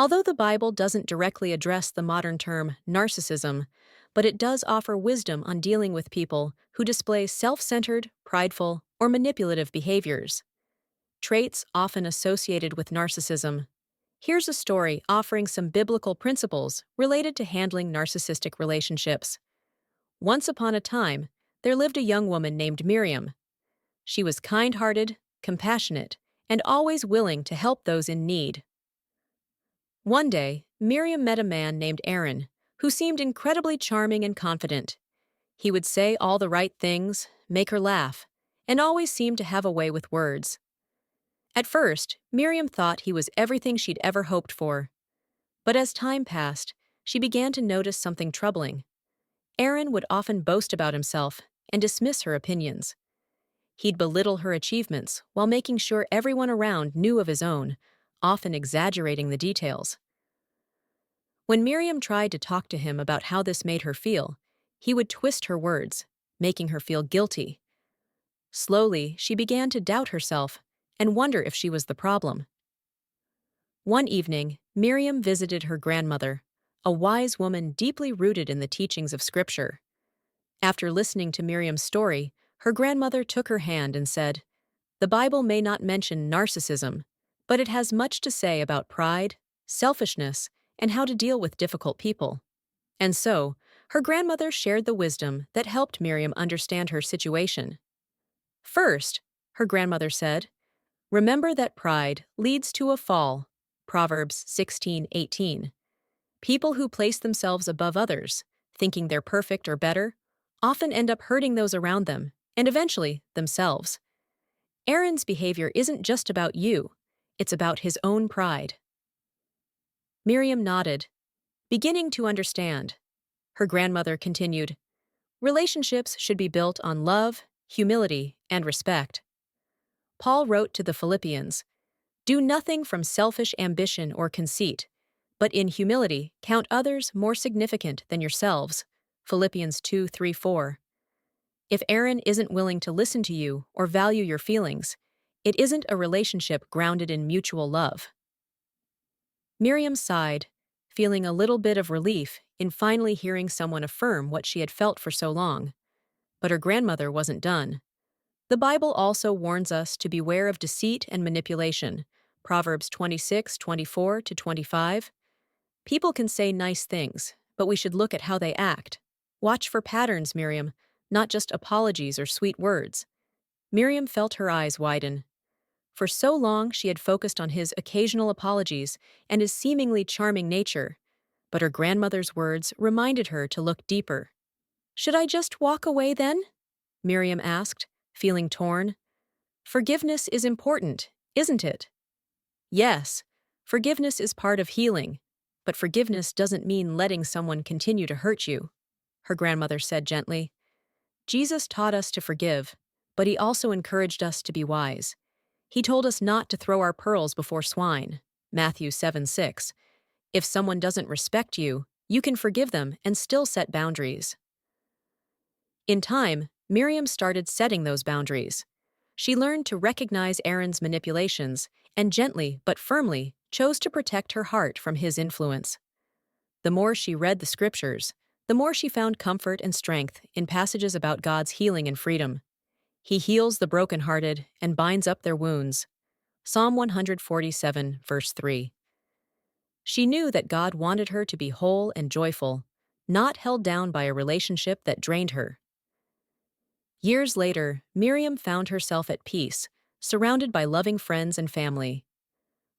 Although the Bible doesn't directly address the modern term narcissism, but it does offer wisdom on dealing with people who display self-centered, prideful, or manipulative behaviors. Traits often associated with narcissism. Here's a story offering some biblical principles related to handling narcissistic relationships. Once upon a time, there lived a young woman named Miriam. She was kind-hearted, compassionate, and always willing to help those in need. One day, Miriam met a man named Aaron, who seemed incredibly charming and confident. He would say all the right things, make her laugh, and always seemed to have a way with words. At first, Miriam thought he was everything she'd ever hoped for. But as time passed, she began to notice something troubling. Aaron would often boast about himself and dismiss her opinions. He'd belittle her achievements while making sure everyone around knew of his own, often exaggerating the details. When Miriam tried to talk to him about how this made her feel, he would twist her words, making her feel guilty. Slowly, she began to doubt herself and wonder if she was the problem. One evening, Miriam visited her grandmother, a wise woman deeply rooted in the teachings of Scripture. After listening to Miriam's story, her grandmother took her hand and said, "The Bible may not mention narcissism, but it has much to say about pride, selfishness, and how to deal with difficult people." And so, her grandmother shared the wisdom that helped Miriam understand her situation. First, her grandmother said, "Remember that pride leads to a fall." Proverbs 16:18. People who place themselves above others, thinking they're perfect or better, often end up hurting those around them, and eventually, themselves. Aaron's behavior isn't just about you, it's about his own pride. Miriam nodded, beginning to understand. Her grandmother continued, "Relationships should be built on love, humility, and respect." Paul wrote to the Philippians, "Do nothing from selfish ambition or conceit, but in humility count others more significant than yourselves." Philippians 2:3-4. If Aaron isn't willing to listen to you or value your feelings, it isn't a relationship grounded in mutual love. Miriam sighed, feeling a little bit of relief in finally hearing someone affirm what she had felt for so long. But her grandmother wasn't done. The Bible also warns us to beware of deceit and manipulation. Proverbs 26:24-25. People can say nice things, but we should look at how they act. Watch for patterns, Miriam, not just apologies or sweet words. Miriam felt her eyes widen. For so long, she had focused on his occasional apologies and his seemingly charming nature, but her grandmother's words reminded her to look deeper. "Should I just walk away then?" Miriam asked, feeling torn. Forgiveness is important, isn't it? Yes, forgiveness is part of healing, but forgiveness doesn't mean letting someone continue to hurt you, her grandmother said gently. Jesus taught us to forgive, but he also encouraged us to be wise. He told us not to throw our pearls before swine, Matthew 7:6. If someone doesn't respect you, you can forgive them and still set boundaries. In time, Miriam started setting those boundaries. She learned to recognize Aaron's manipulations and gently but firmly chose to protect her heart from his influence. The more she read the scriptures, the more she found comfort and strength in passages about God's healing and freedom. He heals the brokenhearted and binds up their wounds. Psalm 147, verse 3. She knew that God wanted her to be whole and joyful, not held down by a relationship that drained her. Years later, Miriam found herself at peace, surrounded by loving friends and family.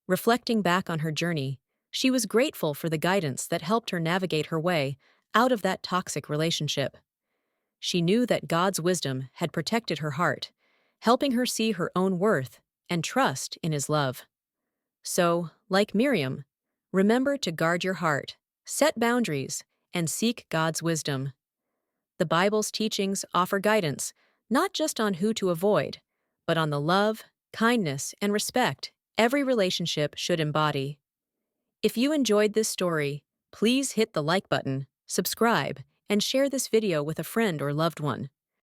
Reflecting back on her journey, she was grateful for the guidance that helped her navigate her way out of that toxic relationship. She knew that God's wisdom had protected her heart, helping her see her own worth and trust in his love. So, like Miriam, remember to guard your heart, set boundaries, and seek God's wisdom. The Bible's teachings offer guidance, not just on who to avoid, but on the love, kindness, and respect every relationship should embody. If you enjoyed this story, please hit the like button, subscribe, and share this video with a friend or loved one.